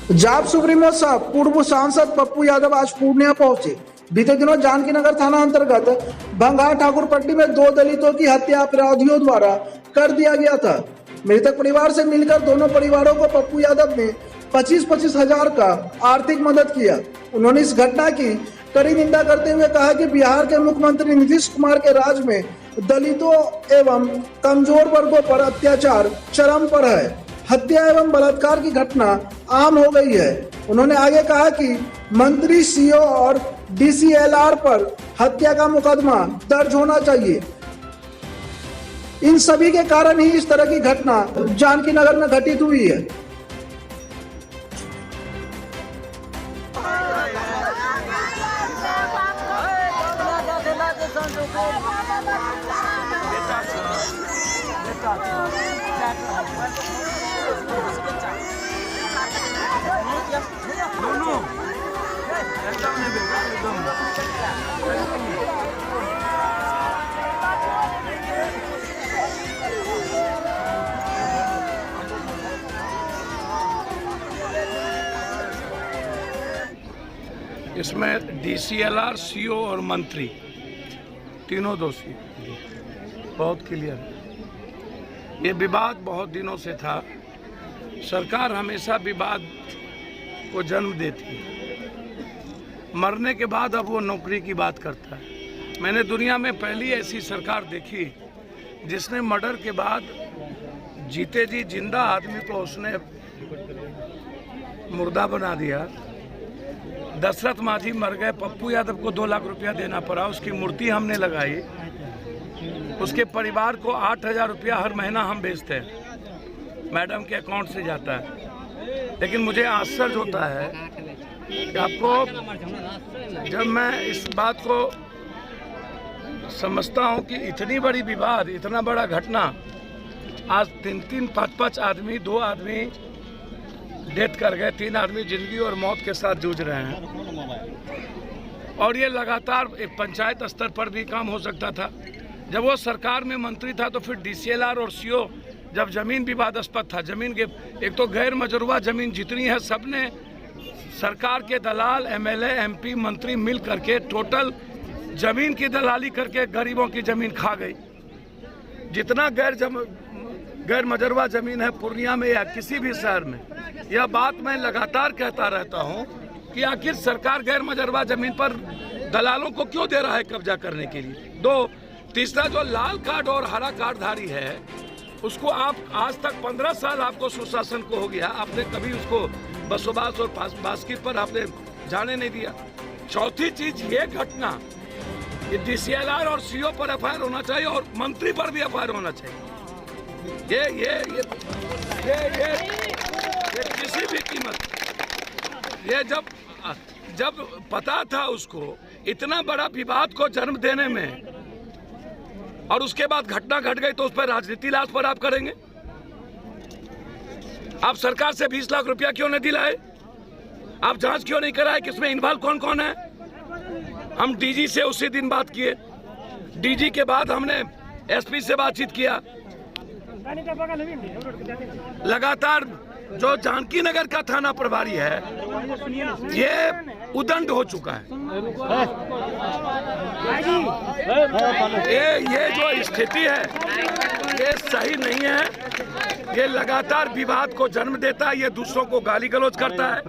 जाप सुप्रीमो साहब पूर्व सांसद पप्पू यादव आज पूर्णिया पहुंचे। बीते दिनों जानकी नगर थाना अंतर्गत भंगार ठाकुरपट्टी में 2 दलितों की हत्या अपराधियों द्वारा कर दिया गया था। मृतक परिवार से मिलकर दोनों परिवारों को पप्पू यादव ने 25-25 हजार का आर्थिक मदद किया। उन्होंने इस घटना की कड़ी निंदा करते हुए कहा कि बिहार के मुख्यमंत्री नीतीश कुमार के राज में दलितों एवं कमजोर वर्गों पर अत्याचार चरम पर है। हत्या एवं बलात्कार की घटना आम हो गई है। उन्होंने आगे कहा कि मंत्री, सीओ और डीसीएलआर पर हत्या का मुकदमा दर्ज होना चाहिए। इन सभी के कारण ही इस तरह की घटना जानकी नगर में घटित हुई है। इसमें डीसीएलआर, सीओ और मंत्री तीनों दोषी, बहुत क्लियर है। ये विवाद बहुत दिनों से था। सरकार हमेशा विवाद को जन्म देती है। मरने के बाद अब वो नौकरी की बात करता है। मैंने दुनिया में पहली ऐसी सरकार देखी जिसने मर्डर के बाद जीते जी जिंदा आदमी को उसने मुर्दा बना दिया। दशरथ मांझी मर गए, पप्पू यादव को 2 लाख रुपया देना पड़ा, उसकी मूर्ति हमने लगाई। उसके परिवार को 8,000 रुपया हर महीना हम भेजते हैं, मैडम के अकाउंट से जाता है। लेकिन मुझे आश्चर्य होता है कि आपको, जब मैं इस बात को समझता हूँ कि इतनी बड़ी विवाद, इतना बड़ा घटना, आज 3-3, 5-5 आदमी, 2 आदमी डेथ कर गए, 3 आदमी जिंदगी और मौत के साथ जूझ रहे हैं। और ये लगातार एक पंचायत स्तर पर भी काम हो सकता था। जब वो सरकार में मंत्री था तो फिर डीसीएलआर और सीओ, जब जमीन विवादास्पद था, जमीन के एक तो गैर मजरूबा जमीन जितनी है सबने सरकार के दलाल, एमएलए, एमपी, मंत्री मिल करके टोटल जमीन की दलाली करके गरीबों की जमीन खा गई। जितना गैर मजरूबा जमीन है पूर्णिया में या किसी भी शहर में, यह बात मैं लगातार कहता रहता हूं कि आखिर सरकार गैर मजरूबा जमीन पर दलालों को क्यों दे रहा है कब्जा करने के लिए। 2, तीसरा जो लाल कार्ड और हरा कार्ड धारी है उसको आप आज तक 15 साल आपको सुशासन को हो गया, आपने कभी उसको बसोबास और बास्की पर आपने जाने नहीं दिया। चौथी चीज, ये घटना डीसीएलआर और सीओ पर एफआईआर होना चाहिए और मंत्री पर भी एफआईआर होना चाहिए। ये किसी भी कीमत, ये जब पता था उसको इतना बड़ा विवाद को जन्म देने में, और उसके बाद घटना घट गई तो उस पर राजनीति लाश पर आप करेंगे। आप सरकार से 20 लाख रुपया क्यों नहीं दिलाए? आप जांच क्यों नहीं कराए किसमें इन्वॉल्व कौन कौन है? हम डीजी से उसी दिन बात किए, डीजी के बाद हमने एसपी से बातचीत किया। लगातार जो जानकी नगर का थाना प्रभारी है ये उदंड हो चुका है। ये जो स्थिति है ये सही नहीं है। ये लगातार विवाद को जन्म देता है, ये दूसरों को गाली गलौज करता है।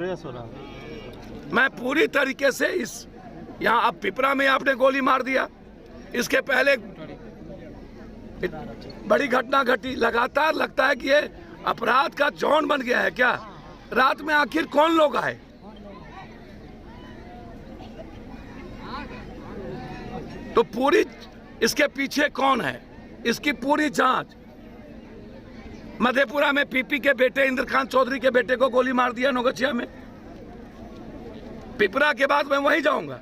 मैं पूरी तरीके से यहाँ अब पिपरा में आपने गोली मार दिया, इसके पहले बड़ी घटना घटी। लगातार लगता है कि ये अपराध का जॉन बन गया है क्या? रात में आखिर कौन लोग आए? तो पूरी इसके पीछे कौन है, इसकी पूरी जांच। मधेपुरा में पीपी के बेटे इंद्रकांत चौधरी के बेटे को गोली मार दिया नौगछिया में। पिपरा के बाद मैं वहीं जाऊंगा।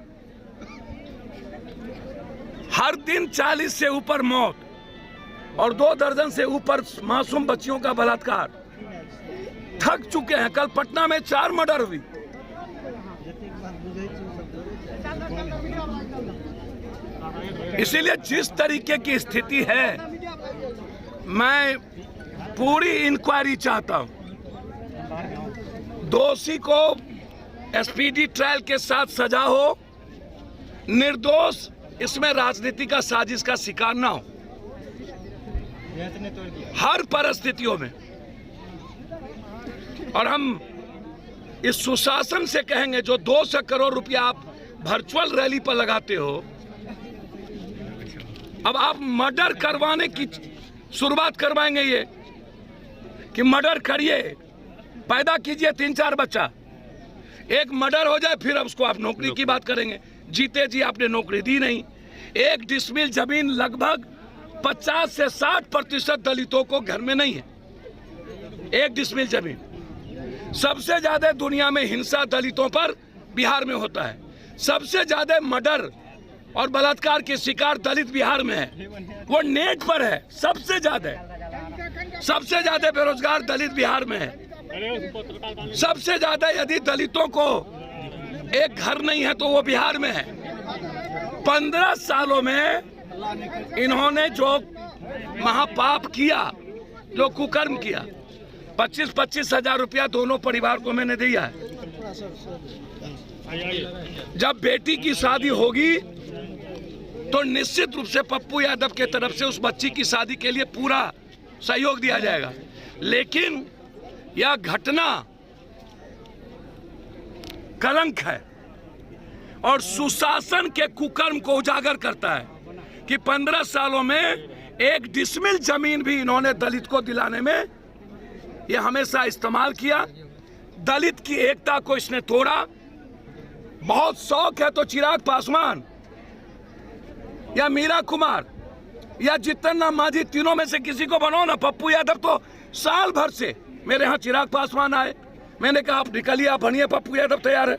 हर दिन 40 से ऊपर मौत और 2 दर्जन से ऊपर मासूम बच्चियों का बलात्कार। थक चुके हैं। कल पटना में 4 मर्डर हुई। इसीलिए जिस तरीके की स्थिति है, मैं पूरी इंक्वायरी चाहता हूं। दोषी को स्पीडी ट्रायल के साथ सजा हो, निर्दोष इसमें राजनीति का साजिश का शिकार ना हो हर परिस्थितियों में। और हम इस सुशासन से कहेंगे, जो 200 करोड़ रुपया आप वर्चुअल रैली पर लगाते हो, अब आप मर्डर करवाने की शुरुआत करवाएंगे, ये कि मर्डर करिए, पैदा कीजिए 3-4 बच्चा, एक मर्डर हो जाए फिर अब उसको आप नौकरी की बात करेंगे। जीते जी आपने नौकरी दी नहीं। 1 डिसमिल जमीन लगभग 50 से 60% दलितों को घर में नहीं है। 1 डिसमिल जमीन। सबसे ज्यादा दुनिया में हिंसा दलितों पर बिहार में होता है। सबसे ज्यादा मर्डर और बलात्कार के शिकार दलित बिहार में है, वो नेट पर है। सबसे ज्यादा बेरोजगार दलित बिहार में है। सबसे ज्यादा यदि दलितों को एक घर नहीं है तो वो बिहार में है। 15 सालों में इन्होंने जो महापाप किया, जो कुकर्म किया, 25-25 हजार रुपया दोनों परिवार को मैंने दिया है। जब बेटी की शादी होगी तो निश्चित रूप से पप्पू यादव के तरफ से उस बच्ची की शादी के लिए पूरा सहयोग दिया जाएगा। लेकिन यह घटना कलंक है और सुशासन के कुकर्म को उजागर करता है कि 15 सालों में 1 डिसमिल जमीन भी इन्होंने दलित को दिलाने में यह हमेशा इस्तेमाल किया। दलित की एकता को इसने तोड़ा। बहुत शौक है तो चिराग पासवान या मीरा कुमार या जितन राम मांझी, तीनों में से किसी को बनाओ ना। पप्पू यादव तो साल भर से मेरे यहाँ चिराग पासवान आए, मैंने कहा आप निकलिए, आप बनिए, पप्पू यादव तैयार है।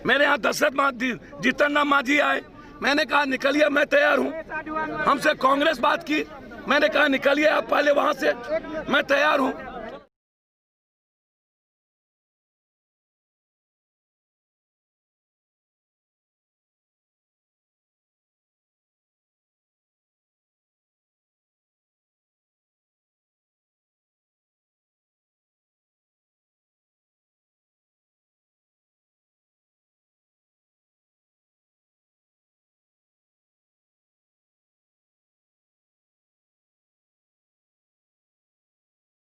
मेरे यहाँ जितन राम मांझी आए, मैंने कहा निकलिए, मैं तैयार हूँ। हमसे कांग्रेस बात की, मैंने कहा निकलिए आप पहले वहाँ से, मैं तैयार हूँ।